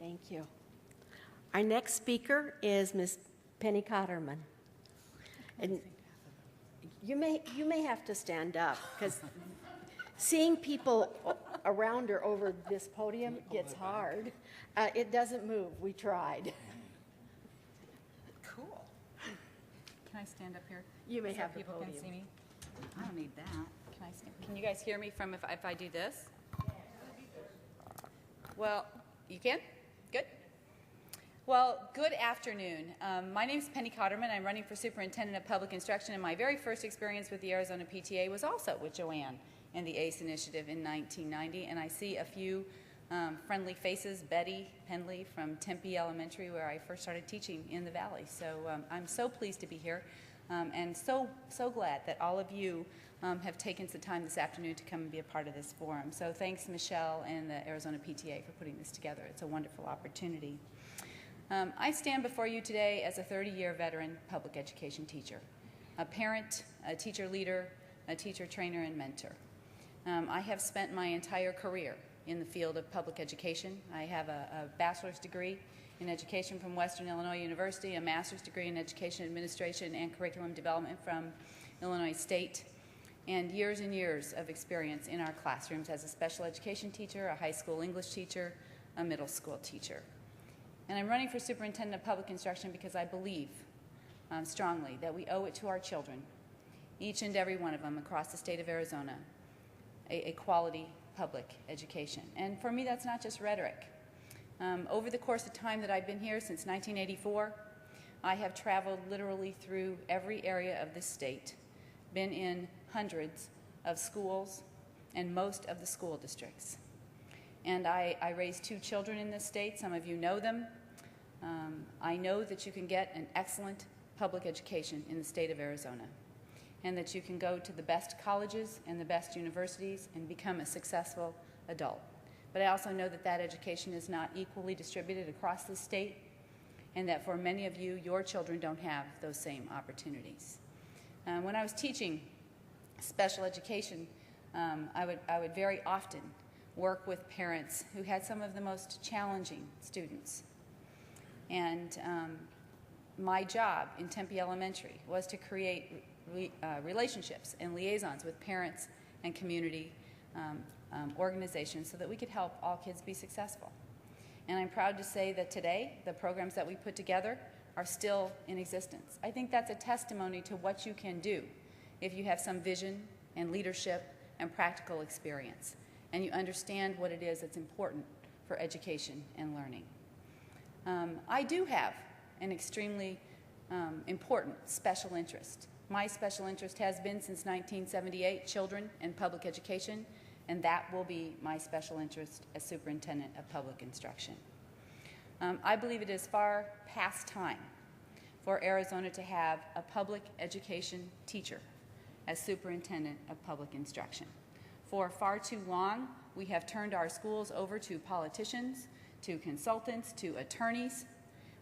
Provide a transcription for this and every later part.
Thank you. Our next speaker is Ms. Penny Kotterman. And you may have to stand up because seeing people around her over this podium gets hard. It doesn't move. We tried. Cool. Can I stand up here? You may so have the people podium. Can see me. I don't need that. Can I stand? Can you guys hear me from if I do this? Well, you can? Good. Well, good afternoon. My name is Penny Kotterman. I'm running for Superintendent of Public Instruction, and my very first experience with the Arizona PTA was also with Joanne and the ACE initiative in 1990, and I see a few friendly faces, Betty Pendley from Tempe Elementary, where I first started teaching in the Valley. So I'm so pleased to be here, and so glad that all of you have taken some time this afternoon to come and be a part of this forum. So thanks, Michelle and the Arizona PTA for putting this together. It's a wonderful opportunity. I stand before you today as a 30-year veteran public education teacher, a parent, a teacher leader, a teacher trainer, and mentor. I have spent my entire career in the field of public education. I have a bachelor's degree in education from Western Illinois University, a master's degree in education administration and curriculum development from Illinois State, and years of experience in our classrooms as a special education teacher, a high school English teacher, a middle school teacher. And I'm running for Superintendent of Public Instruction because I believe strongly that we owe it to our children, each and every one of them across the state of Arizona, a quality public education. And for me, that's not just rhetoric. Over the course of time that I've been here, since 1984, I have traveled literally through every area of this state, been in hundreds of schools and most of the school districts. And I raised 2 children in this state. Some of you know them. I know that you can get an excellent public education in the state of Arizona, and that you can go to the best colleges and the best universities and become a successful adult. But I also know that that education is not equally distributed across the state, and that for many of you, your children don't have those same opportunities. When I was teaching special education, I would very often work with parents who had some of the most challenging students. And my job in Tempe Elementary was to create relationships and liaisons with parents and community organizations so that we could help all kids be successful. And I'm proud to say that today, the programs that we put together are still in existence. I think that's a testimony to what you can do if you have some vision and leadership and practical experience, and you understand what it is that's important for education and learning. I do have an extremely important special interest. My special interest has been since 1978, children and public education, and that will be my special interest as Superintendent of Public Instruction. I believe it is far past time for Arizona to have a public education teacher as Superintendent of Public Instruction. For far too long, we have turned our schools over to politicians, to consultants, to attorneys.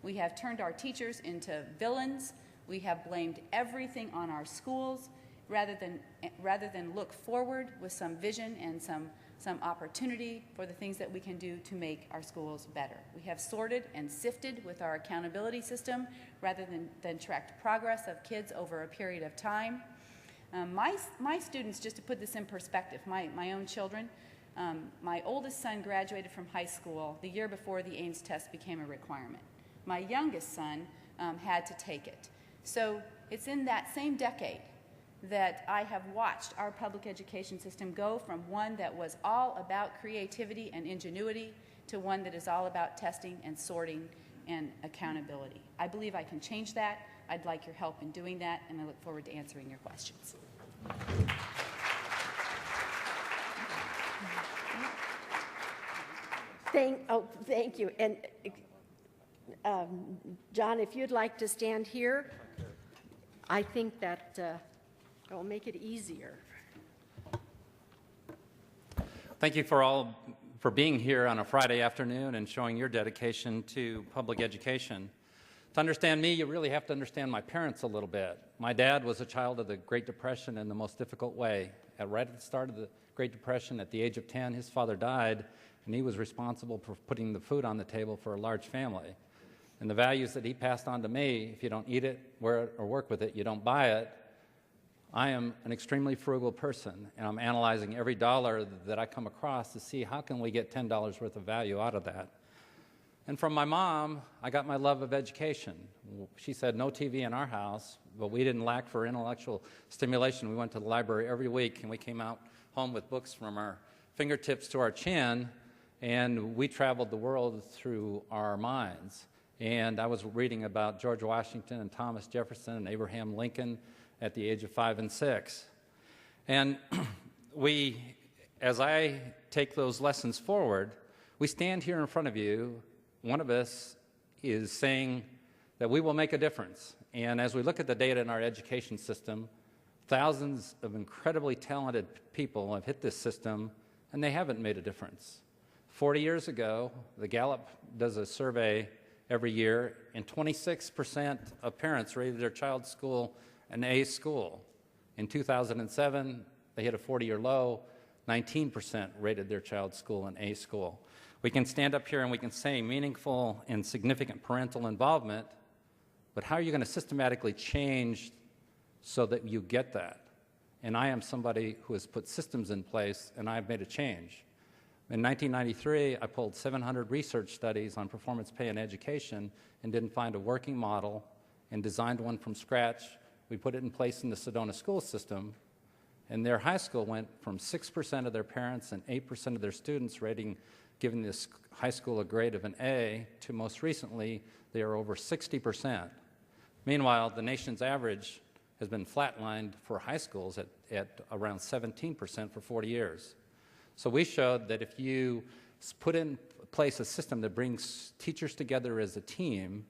We have turned our teachers into villains. We have blamed everything on our schools rather than look forward with some vision and some opportunity for the things that we can do to make our schools better. We have sorted and sifted with our accountability system rather than tracked progress of kids over a period of time. My students, just to put this in perspective, my own children, my oldest son graduated from high school the year before the Ames test became a requirement. My youngest son had to take it. So it's in that same decade that I have watched our public education system go from one that was all about creativity and ingenuity to one that is all about testing and sorting and accountability. I believe I can change that. I'd like your help in doing that, and I look forward to answering your questions. Thank you. And John, if you'd like to stand here, I think that will make it easier. Thank you for being here on a Friday afternoon and showing your dedication to public education. To understand me, you really have to understand my parents a little bit. My dad was a child of the Great Depression in the most difficult way. Right at the start of the Great Depression, at the age of 10, his father died, and he was responsible for putting the food on the table for a large family. And the values that he passed on to me, if you don't eat it, wear it, or work with it, you don't buy it. I am an extremely frugal person, and I'm analyzing every dollar that I come across to see how can we get $10 worth of value out of that. And from my mom, I got my love of education. She said no TV in our house, but we didn't lack for intellectual stimulation. We went to the library every week, and we came out home with books from our fingertips to our chin, and we traveled the world through our minds. And I was reading about George Washington and Thomas Jefferson and Abraham Lincoln at the age of 5 and 6. And as I take those lessons forward, we stand here in front of you. One of us is saying that we will make a difference. And as we look at the data in our education system, thousands of incredibly talented people have hit this system, and they haven't made a difference. 40 years ago, the Gallup does a survey every year, and 26% of parents rated their child's school an A school. In 2007, they hit a 40-year low. 19% rated their child's school an A school. We can stand up here and we can say meaningful and significant parental involvement, but how are you going to systematically change so that you get that? And I am somebody who has put systems in place, and I've made a change. In 1993, I pulled 700 research studies on performance pay in education and didn't find a working model and designed one from scratch. We put it in place in the Sedona school system, and their high school went from 6% of their parents and 8% of their students giving this high school a grade of an A, to most recently, they are over 60%. Meanwhile, the nation's average has been flatlined for high schools at around 17% for 40 years. So we showed that if you put in place a system that brings teachers together as a team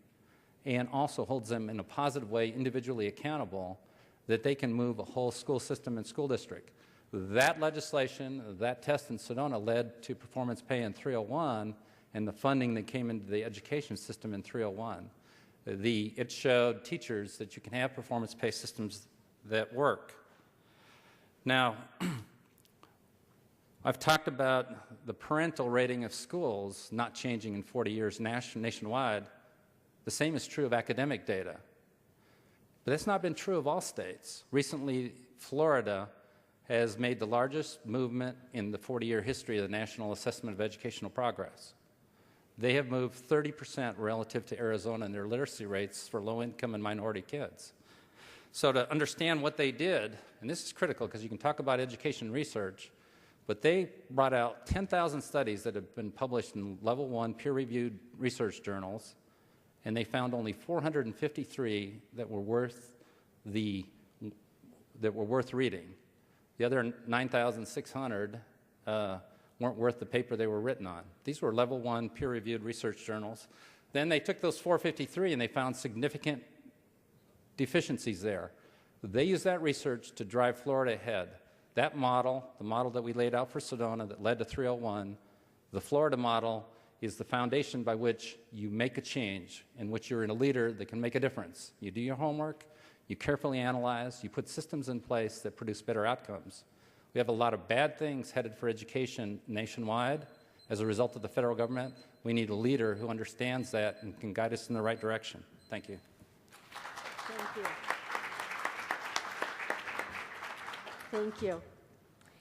and also holds them in a positive way, individually accountable, that they can move a whole school system and school district. That legislation, that test in Sedona led to performance pay in 301 and the funding that came into the education system in 301. It showed teachers that you can have performance pay systems that work. Now, I've talked about the parental rating of schools not changing in 40 years nationwide. The same is true of academic data. But that's not been true of all states. Recently, Florida has made the largest movement in the 40-year history of the National Assessment of Educational Progress. They have moved 30% relative to Arizona in their literacy rates for low-income and minority kids. So to understand what they did, and this is critical because you can talk about education research, but they brought out 10,000 studies that have been published in level 1 peer-reviewed research journals, and they found only 453 that were worth reading. The other 9,600 weren't worth the paper they were written on. These were level 1 peer-reviewed research journals. Then they took those 453 and they found significant deficiencies there. They used that research to drive Florida ahead. That model, the model that we laid out for Sedona that led to 301, the Florida model is the foundation by which you make a change, in which you're in a leader that can make a difference. You do your homework, you carefully analyze, you put systems in place that produce better outcomes. We have a lot of bad things headed for education nationwide as a result of the federal government. We need a leader who understands that and can guide us in the right direction. Thank you. Thank you. Thank you.